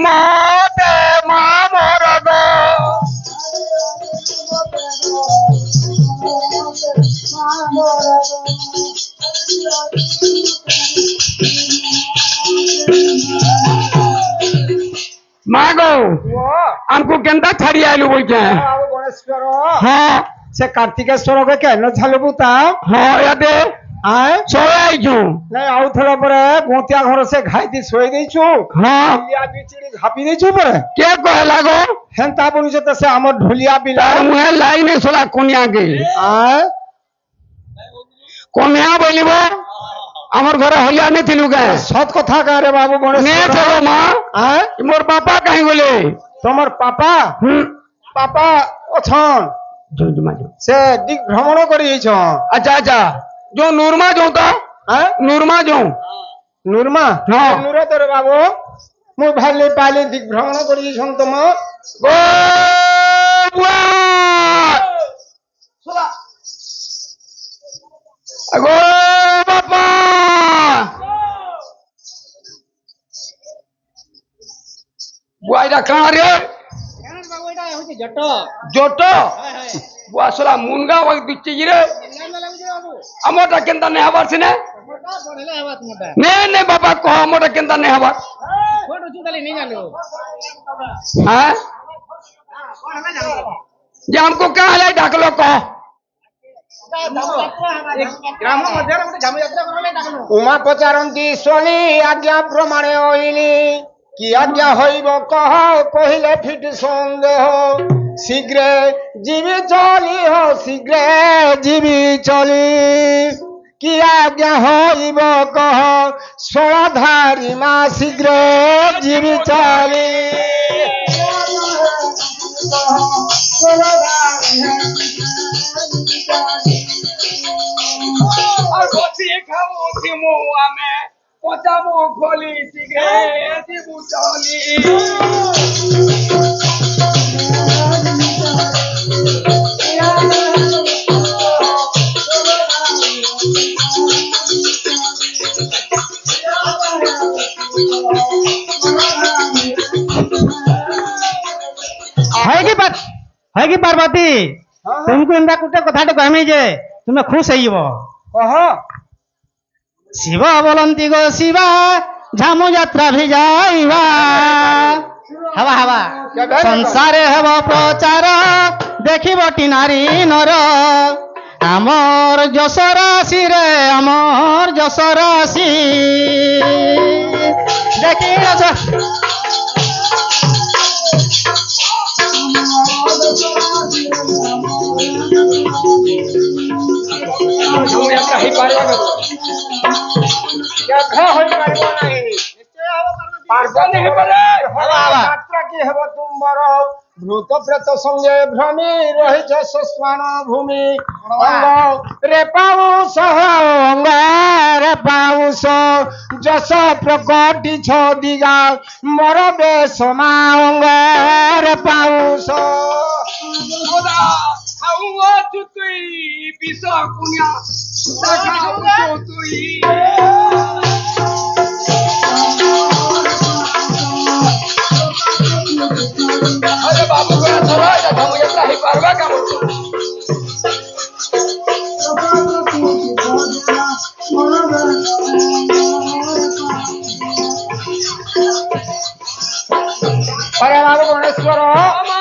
মতে মা মরদ মা গো আমকু কেনতা ছাড়ি আইলু বলছে গণেশ্বর হ্যাঁ সে কার্তিকেশ্বর কেন ছাড়বু তা হ্যাঁ ইয়াতে আয় চলে আইছু ନାଇଁ ଆଉ ଥର ପରେ ଗୋଟିଆ ଘର ସେ ଘାଇତି ଶୋଇ ଦେଇଛୁ হ্যাঁ ଢୋଲିଆ ଦୁଇ ଚିଡ଼ି ଝାପି ଦେଇଛୁ ପରେ কে কহলা গো ହେନ୍ତା ବୋଲୁଛ ତ ସେ ଆମର ଢୋଲିଆ ପିଲା তার মুহে লাইনে সোলা কোনিয়াকে ଆଁ কোনিয়া বলিব আমার ঘরে হলিয়া নে থিলু কে ସତ କଥା ଗାଁରେ ବାବୁ নে ଗଣେଶ ছিল মা ଆଁ মোর বাপা কাহি গলে ତମର ପାପା ପାପା ଅଛନ୍ ସେ ଦିକ୍ ଭ୍ରମଣ କରି ଯାଇଛନ୍ আচ্ছা আচ্ছা जो नूरमा जो ता ଆଁ नूरमा जो ନୁର୍ମା ହଁ। ନୁର ତୋର ବାବୁ ମୁଁ ଭାଲି ପାଲି ଦିକ୍ ଭ୍ରମଣ କରି ଯାଇଛନ୍ ତମ गो बुआ गो बापा बुआ इटा कहाँ रे जोट बुआ सोला मुनगा वक्त दिच्छे रे अमोटा केंता ने हबार सिने ने बापा कह अमोटा केंता ने हबार हाँ जे हमको कहाँ ले ढाकलो कह ଉମା ପଚାରନ୍ତି ଶୁଣି ଆଜ୍ଞା ପ୍ରମାଣେ ଅଇଲି କି ଆଜ୍ଞା ହଇବ କହ କହିଲେ ଫିଟ୍ ସନ୍ଦେହ ଶୀଘ୍ର ଯିବି ଚଲି ହୋ ଶୀଘ୍ର ଯିବି ଚଲି କି ଆଜ୍ଞା ହଇବ କହ ଷୋଳଧାରୀ ମା ଶୀଘ୍ର ଯିବି ଚଲି और गोती खाओ थिमो आमे पचामो खोली सिगे दिबु चली है कि पार्वती तुमको एंदा कुटे कथाटे कहमी जे तुमे खुश होइबो कह शिव बोलंती गो शिवा झामु यात्रा भी जाइबा हवा हवा संसारे हेब प्रचार देखिबटी नारी नर आमर यश राशि रे आमर यश राशि देखि हम यात्रा ही पारवा करो ଯାତ୍ରା ହୋଇପାରିବ ନାହିଁ ପାର୍ବତୀ ଯାତ୍ରା କି ହେବ ତୁମର ଭୂତ ପ୍ରେତ ସଙ୍ଗେ ଭ୍ରମି ରହିଛ ଶ୍ମଶାନ ଭୂମି ଅଙ୍ଗ ରେ ପାଉସ ଅଙ୍ଗ ରେ ପାଉସ ଯଶ ପ୍ରକଟିଛ ଦିଗା ମୋର ବେଶମା ଅଙ୍ଗ ରେ ପାଉସ ओदा खाऊंगा तुई बिसा कुनिया खाऊंगा तुई अरे बाबू को थोड़ा या हम यात्रा ही पारवा का अरे बाबू गणेश्वर मामा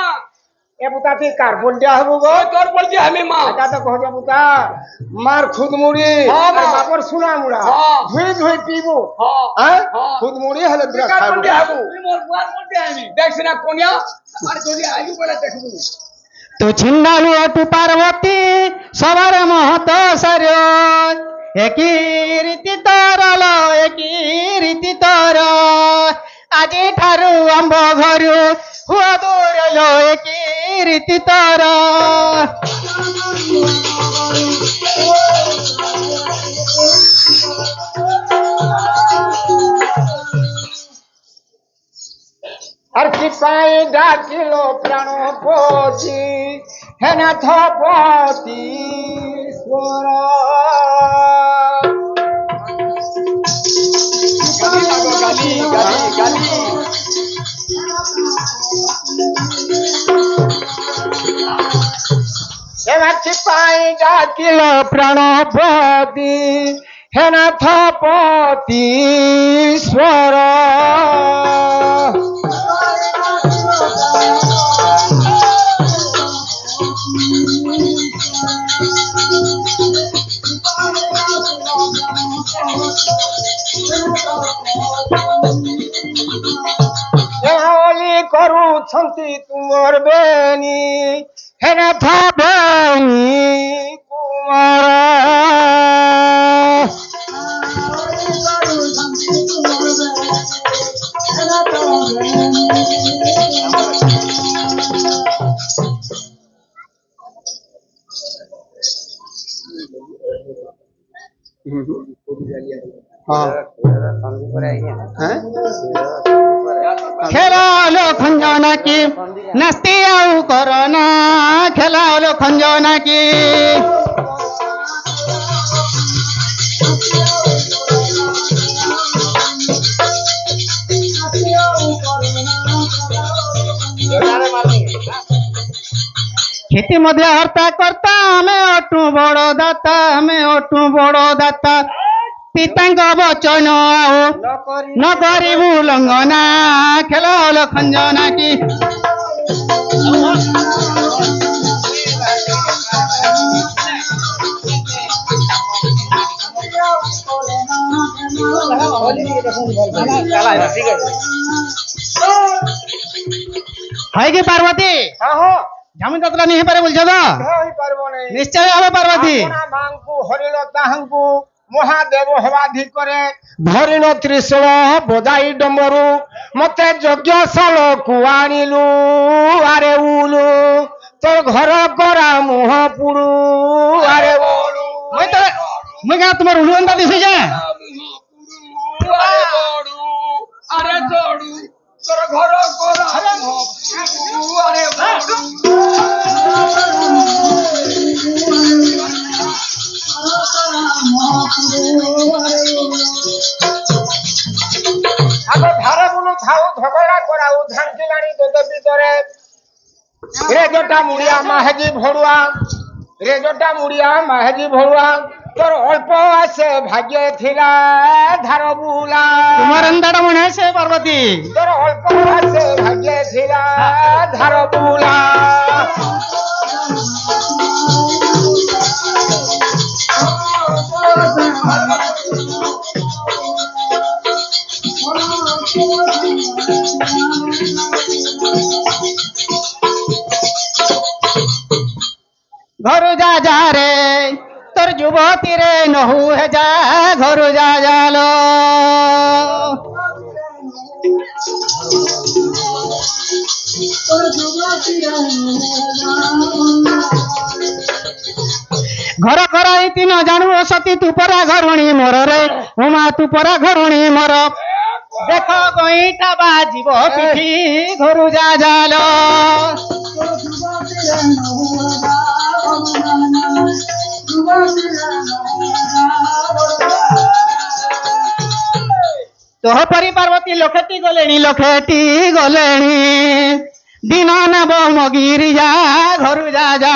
ए पुता ती कार्बन दिया हबो गो तोर बोल जे हमें मां এটা তো কহছে পুতা মার খুদ মুড়ি হ্যাঁ, আর মা। বাপর সুনা মুড়া হ্যাঁ। ধুই ধুই পিবো हां হ্যাঁ হ্যাঁ। খুদ মুড়ি হলে বিরা কার খাবো বন্ডে হাবু মোর বুয়ার বন্ডে আমি দেখছ না কোনিয়া আর যদি আইলু বলে দেখবু तू छिंडालू तू पार्वती सवार महत सार्य एकी रीति तरल एकी रीति तर আজি ঠারু আম্ব ঘরু হুয়া দূরল একি রীতি তর আর কি পাই ডাকিলো প্রাণপতি হেনাথপতি স্বর গালি গালি গালি চিপাই ডাকিল প্রাণপতি হেনাথ পতীশ্বর এলি କରୁଛନ୍ତି ତୁମର ବେନି ହେନାଥ ବେନି କୁମାର খেলালো খঞ্জনা কি নাস্তি আউ করনা খেলালো খঞ্জনা কি खेती मध्य हर्ता करता हमें अटू बड़ दाता पितांग बचन आओ न करू लंघना खेल हल खंजना की है कि पार्वती झमी ततला नहीं पारे बोलछ तो निश्चय हम पार्वती ମାଙ୍କୁ ହରିଲ ତାହାଙ୍କୁ ମହାଦେବ ହେବାଧିକରେ ଧରିଣ ତ୍ରିଶୂଳ ବଜାଇ ଡମ୍ବରୁ ମତେ ଯଜ୍ଞଶାଳକୁ ଆଣିଲୁ ଆରେ ଉଲୁ ତୋର ଘର କରା ମୁହଁ ପୁଡୁ ଆରେ ବୋଲୁ मुई क्या तुम्हारे उलुअंदा दिसे जा আরে জড়ু তোর ঘর করা আরে ଆଗ ଧାର ବୁଲୁ ଥାଉ ଝଗଡ଼ା କରାଉ ଝାଙ୍କିଲାଣି ଦୋଦ ଭିତରେ ରେଜଟା ମୁଡିଆ ମାହେଜି ଭଡୁଆ ରେଜଟା ମୁଡିଆ ମାହେଜି ଭଡୁଆ তোর অল্প আছে ভাগ্যে থিলা ধার বুলা তোমার अंदाटा মনে আছে পার্বতী তোর অল্প আছে ভাগ্যে থিলা ধার বুলা घर जा जा रे तोर युवती रे नहु है जा घर जा जालो घर कराई तीन जानू सती तू परा घरुणी मोर रे उमा तू परा घरुणी मोर देख गईटा बाजिब पिठी घर जा जालो तोह परी पार्वती लखेटी गलेणी दिन नब मगिरी जा घर जा जा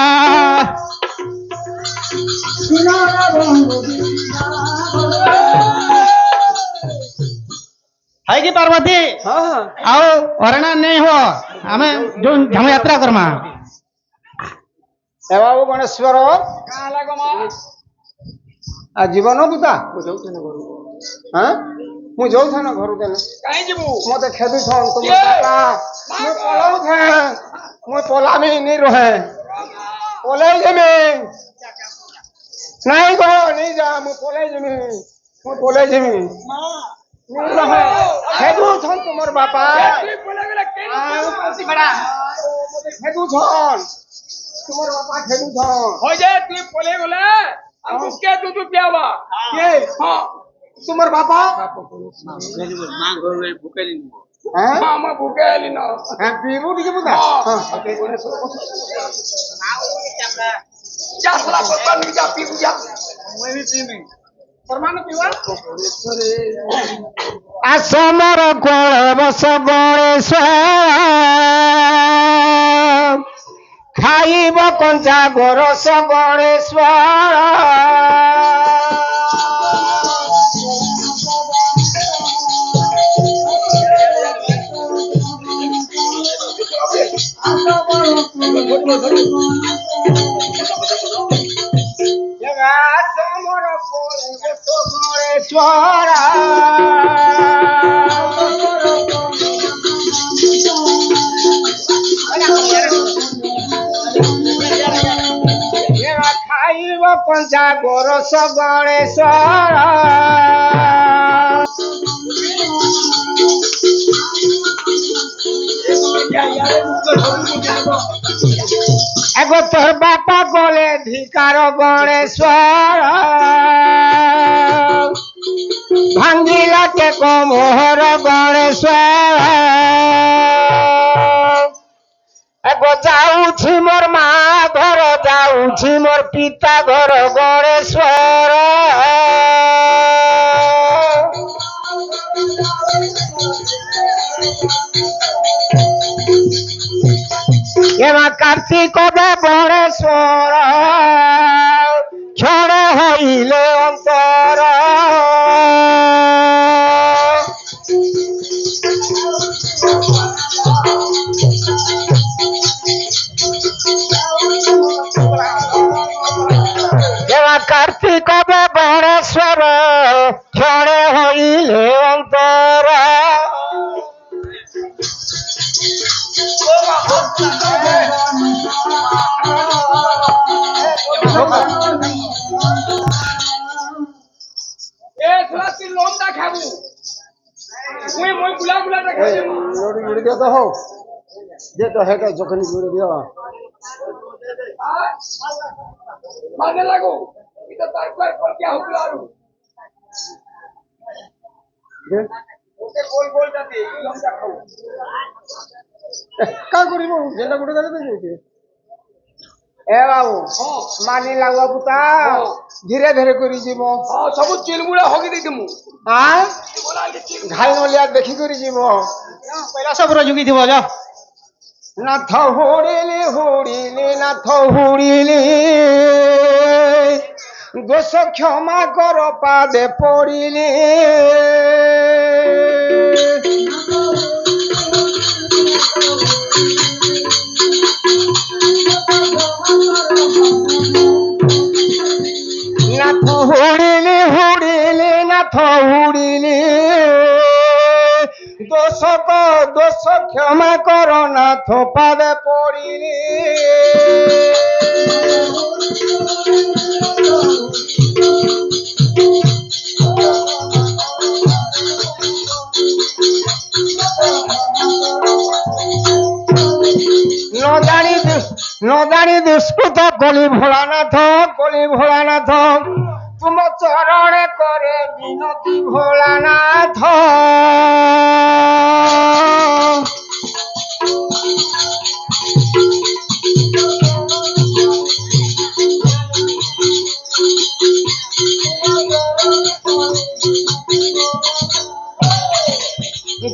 है कि पार्वती आओ हरणा नहीं हो हमें जो झम यात्रा करमा ଏ ବାବୁ ଗଣେଶ୍ୱର କାଁ ଲାଗମା ଜୀବନ ବୁତା ମୁଁ ଯାଉଥାନ ଘରୁ ଦେନେ କାହିଁ ଯିବୁ ମତେ ଖେଦୁଛନ୍ ମୁଁ ପଳାଉଥେ ମୁଁ ପଲାମି ନି ରହେ ପଲେଇ ଯିମି ନାଇଁ କହ ନେଇ ଯା ମୁଁ ପଲେଇ ଯିମି ଖେଦୁଛନ୍ ତୁମର ବାପା ମତେ ଖେଦୁଛନ୍ তোমার বাবা খেলুছন হই যে তুই পলে গলে আমু কে দুধ পিয়াবা কে হ্যাঁ তোমার বাবা মা ঘরে ভুকেলি হ্যাঁ মা ভুকেলি না হ্যাঁ পিবু দিকে বুঝা হ্যাঁ যা সালা করবা নি যা পিবু যা মই ভি পিমি প্রমাণ পিবা আসমর কোল বস গণেশ ଖାଇବ କଞ୍ଚା ଗୋରସ ଗଣେଶ୍ୱର ସମର ପରିବେଶ ଗଣେଶ୍ୱର ଖାଇବ କଞ୍ଚା ଗୋରସ ଗଣେଶ୍ୱର এগো তোর বাপা গলে ধিকার গণেশ্বর ভাঙ্গিলা টেক মোহর গণেশ্বর এগো যাଉଛି মোর মা ঘর যাଉଛି মোর পিতা ঘর গণেশ্বর এমা কার্তিক গণেশ্বর ক্ষণ হইলে অন্তর এমা কার্তিক গণেশ্বর ক্ষণ হইলে অন্তর যখন माने लागो इथं तारकर पण क्या हुकलारू ओके गोल गोल जाते लंबा खाऊ का करिব যেটা গুড়ে গেলে তো যাইতে এ বাবু মানি লাগব পুতা ধীরে ধীরে করি যাব ସବୁ ଚିଲଗୁଡା ହଗି ଦେଇଛି ମୁଁ আ ঘাই নলিয়া দেখি করি যাব পয়লা সব রজুগি দিব যা নাথ হুড়িলি হুড়িলি নাথ হুড়িলি দোষ ক্ষমা কর পাদে পড়িলি নাথ হুড়িলি হুড়িলি নাথ হুড়িলি দোষ ক্ষমা কর নাথ পাদে পড়িলি নদানি দুষ্কৃত কলি ভোলানাথ তুম চরণে করে বিনতি ভোলানাথ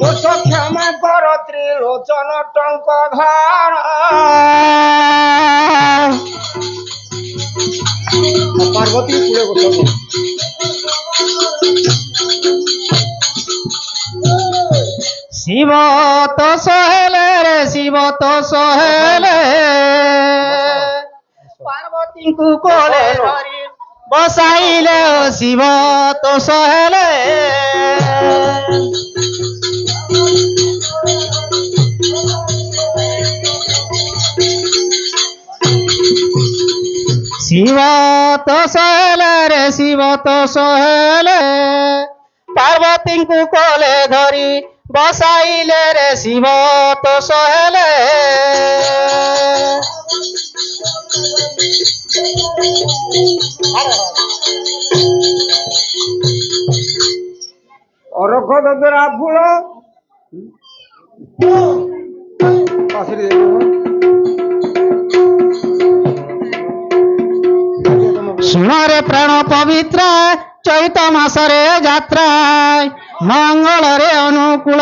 দোষ ক্ষমা কর ত্রিলোচন টঙ্ক ঘর পার্বতী পুরে বসব শিব তো সহেলে রে শিব তো সহেলে পার্বতীଙ୍କୁ কোলে ধরি বসাইলে ও শিব তো সহেলে শিব তো সহেলে রে শিব তো সহেলে পার্বতীଙ୍କୁ কোলে ধরি বসাইলে রে শিব তো সহেলে অরখ দদরা ফুল পাশে শুণরে প্রাণ পবিত্র চৈত মাসরে যাত্রা মঙ্গলরে অনুকূল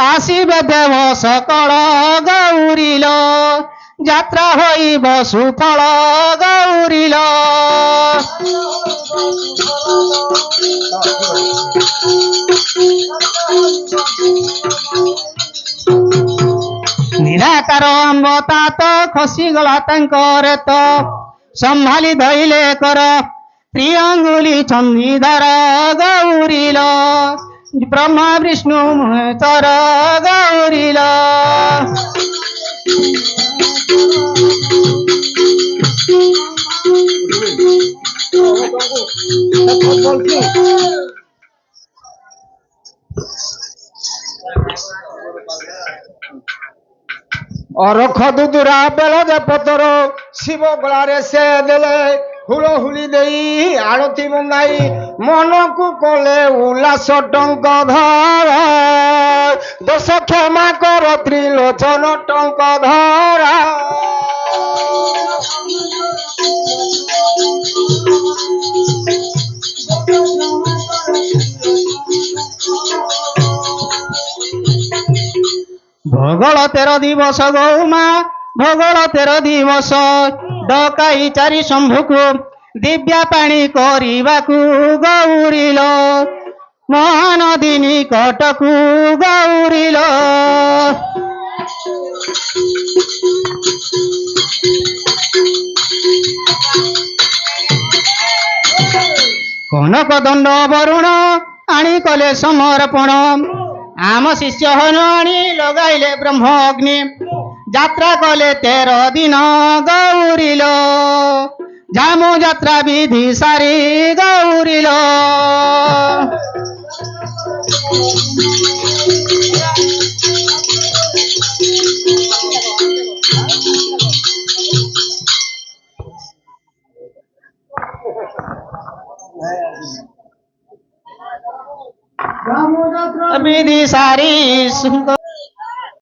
আসিবে দেব সকল গৌরীল যাত্রা হইব সুফল গৌরীল ନିରାକାର ଆମ୍ବ ତାତ ଖସିଗଲା ତାଙ୍କର ତ ସମ୍ଭାଳି ଧଇଲେ କର ପ୍ରିୟଙ୍ଗୁଳି ଚନ୍ଦୀଧର ଗୌରୀଲ ବ୍ରହ୍ମା ବିଷ୍ଣୁ ମହେଶ୍ୱର ଗୌରୀଲ ଅରଖ ଦୁଦୁରା ବେଳ ଯେ ପତର ଶିବ ଗଳାରେ ସେ ଦେଲେ ହୁଳହୁଳି ଦେଇ ଆଳତି ମୁଣ୍ଡାଇ ମନକୁ କଲେ ଉଲ୍ଲାସ ଟଙ୍କ ଧର ଦୋଷ କ୍ଷମା କର ତ୍ରିଲୋଚନ ଟଙ୍କ ଧରା ଭୋଗଳ 13 ଦିବସ ଗୌମା ଭୋଗଳ 13 ଦିବସ ଡକାଇ ଚାରି ଶମ୍ଭୁକୁ ଦିବ୍ୟା ପାଣି କରିବାକୁ ଗୌରୀଲ ମହାନଦୀ ନିକଟକୁ ଗୌରୀଲ କନକ ଦଣ୍ଡ ବରୁଣ ଆଣି କଲେ ସମର୍ପଣ ଆମ ଶିଷ୍ୟ ହନୁ ଆଣି ଲଗାଇଲେ ବ୍ରହ୍ମ ଅଗ୍ନି ଯାତ୍ରା କଲେ 13 ଦିନ ଗୌରୀଲ ଝାମୁ ଯାତ୍ରା ବିଧି ସାରି ଗୌରୀଲ ବିଧି ସାରି